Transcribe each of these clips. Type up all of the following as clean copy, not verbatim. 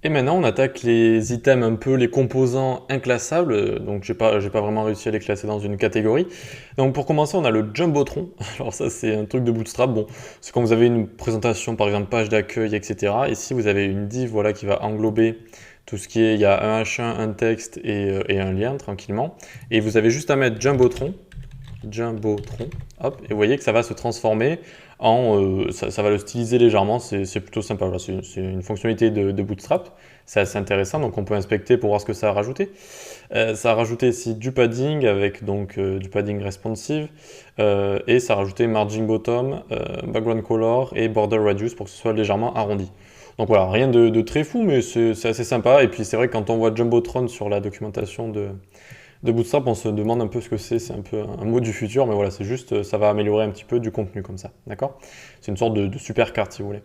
Et maintenant, on attaque les items un peu, les composants inclassables. Donc, j'ai pas vraiment réussi à les classer dans une catégorie. Donc, pour commencer, on a le Jumbotron. Alors ça, c'est un truc de Bootstrap. Bon, c'est quand vous avez une présentation, par exemple, page d'accueil, etc. Et si vous avez une div, voilà, qui va englober tout ce qui est, il y a un H1, un texte et un lien, tranquillement. Et vous avez juste à mettre Jumbotron, hop, et vous voyez que ça va se transformer ça va le styliser légèrement, c'est plutôt sympa. Voilà, c'est une fonctionnalité de Bootstrap, c'est assez intéressant, donc on peut inspecter pour voir ce que ça a rajouté. Ça a rajouté ici du padding avec donc du padding responsive, et ça a rajouté margin bottom, background color et border radius pour que ce soit légèrement arrondi. Donc voilà, rien de très fou, mais c'est assez sympa. Et puis c'est vrai que quand on voit Jumbotron sur la documentation de Bootstrap, on se demande un peu ce que c'est un peu un mot du futur, mais voilà, c'est juste, ça va améliorer un petit peu du contenu comme ça, d'accord? C'est une sorte de super carte si vous voulez.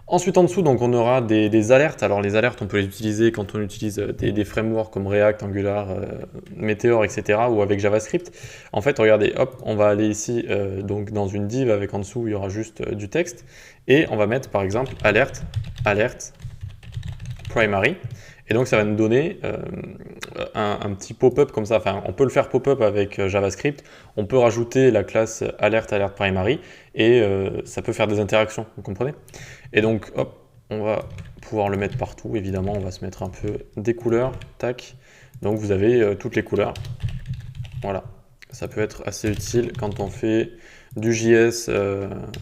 Ensuite en dessous, donc on aura des alertes. Alors les alertes, on peut les utiliser quand on utilise des frameworks comme React, Angular, Meteor, etc. ou avec JavaScript. En fait, regardez, hop, on va aller ici donc dans une div avec en dessous, il y aura juste du texte, et on va mettre par exemple alerte primary. Et donc ça va nous donner un petit pop-up comme ça. Enfin, on peut le faire pop-up avec JavaScript. On peut rajouter la classe alert primary et ça peut faire des interactions, vous comprenez? Et donc, hop, on va pouvoir le mettre partout. Évidemment, on va se mettre un peu des couleurs. Tac. Donc vous avez toutes les couleurs. Voilà. Ça peut être assez utile quand on fait du JS,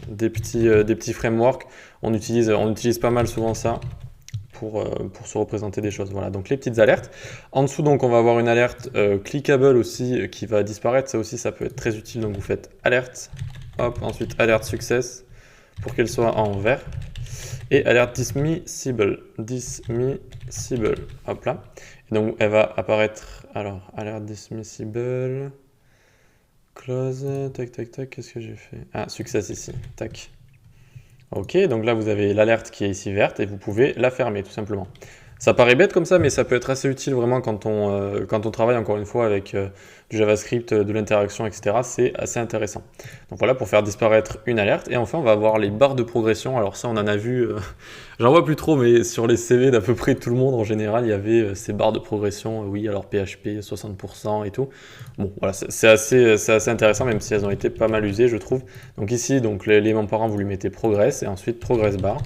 des petits frameworks. On utilise pas mal souvent ça pour se représenter des choses. Voilà, donc les petites alertes. En dessous, donc, on va avoir une alerte clickable aussi qui va disparaître. Ça aussi, ça peut être très utile. Donc, vous faites alerte, hop, ensuite alerte success pour qu'elle soit en vert. Et alerte dismissible, hop là. Et donc, elle va apparaître, alors, alerte dismissible, close, tac, tac, tac, qu'est-ce que j'ai fait? Ah, success ici, tac. Ok, donc là vous avez l'alerte qui est ici verte et vous pouvez la fermer tout simplement. Ça paraît bête comme ça, mais ça peut être assez utile vraiment quand on travaille encore une fois avec du JavaScript, de l'interaction, etc. C'est assez intéressant. Donc voilà pour faire disparaître une alerte. Et enfin, on va avoir les barres de progression. Alors ça, on en a vu, j'en vois plus trop, mais sur les CV d'à peu près tout le monde en général, il y avait ces barres de progression. Oui, alors PHP 60% et tout. Bon, voilà, c'est assez intéressant, même si elles ont été pas mal usées, je trouve. Donc ici, donc l'élément parent, vous lui mettez progress et ensuite progress bar.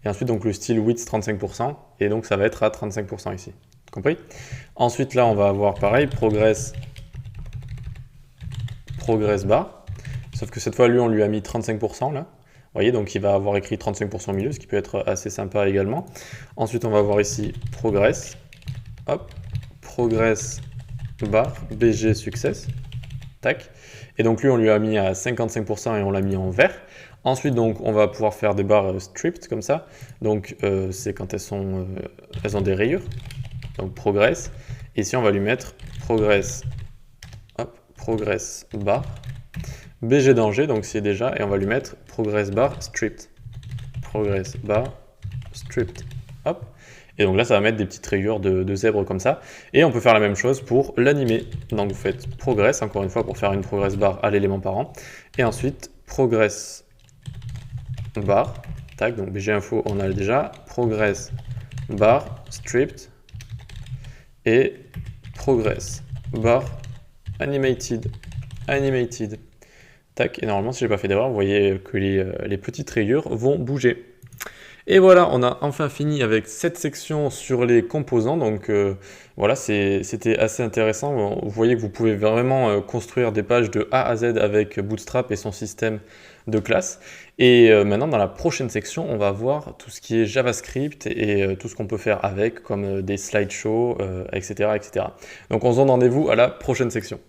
Et ensuite, donc le style width 35%, et donc ça va être à 35% ici. Compris? Ensuite, là, on va avoir pareil, progress bar. Sauf que cette fois, lui, on lui a mis 35% là. Vous voyez, donc il va avoir écrit 35% au milieu, ce qui peut être assez sympa également. Ensuite, on va voir ici progress. Hop, progress bar, BG success. Tac. Et donc lui, on lui a mis à 55% et on l'a mis en vert. Ensuite, donc, on va pouvoir faire des barres stripped comme ça. Donc, c'est quand elles ont des rayures. Donc, progress. Et ici, on va lui mettre progress, hop, progress bar, BG danger, donc c'est déjà, et on va lui mettre progress bar stripped. Progress bar stripped. Hop. Et donc là, ça va mettre des petites rayures de zèbre comme ça. Et on peut faire la même chose pour l'animer. Donc vous faites progress, encore une fois, pour faire une progress bar à l'élément parent. Et ensuite, progress bar, tac, donc BG info, on a déjà, progress bar stripped et progress bar animated, tac, et normalement si j'ai pas fait d'erreur, vous voyez que les petites rayures vont bouger. Et voilà, on a enfin fini avec cette section sur les composants. Donc voilà, c'était assez intéressant. Vous voyez que vous pouvez vraiment construire des pages de A à Z avec Bootstrap et son système de classes. Et maintenant, dans la prochaine section, on va voir tout ce qui est JavaScript et tout ce qu'on peut faire avec, comme des slideshows, etc., etc. Donc on se donne rendez-vous à la prochaine section.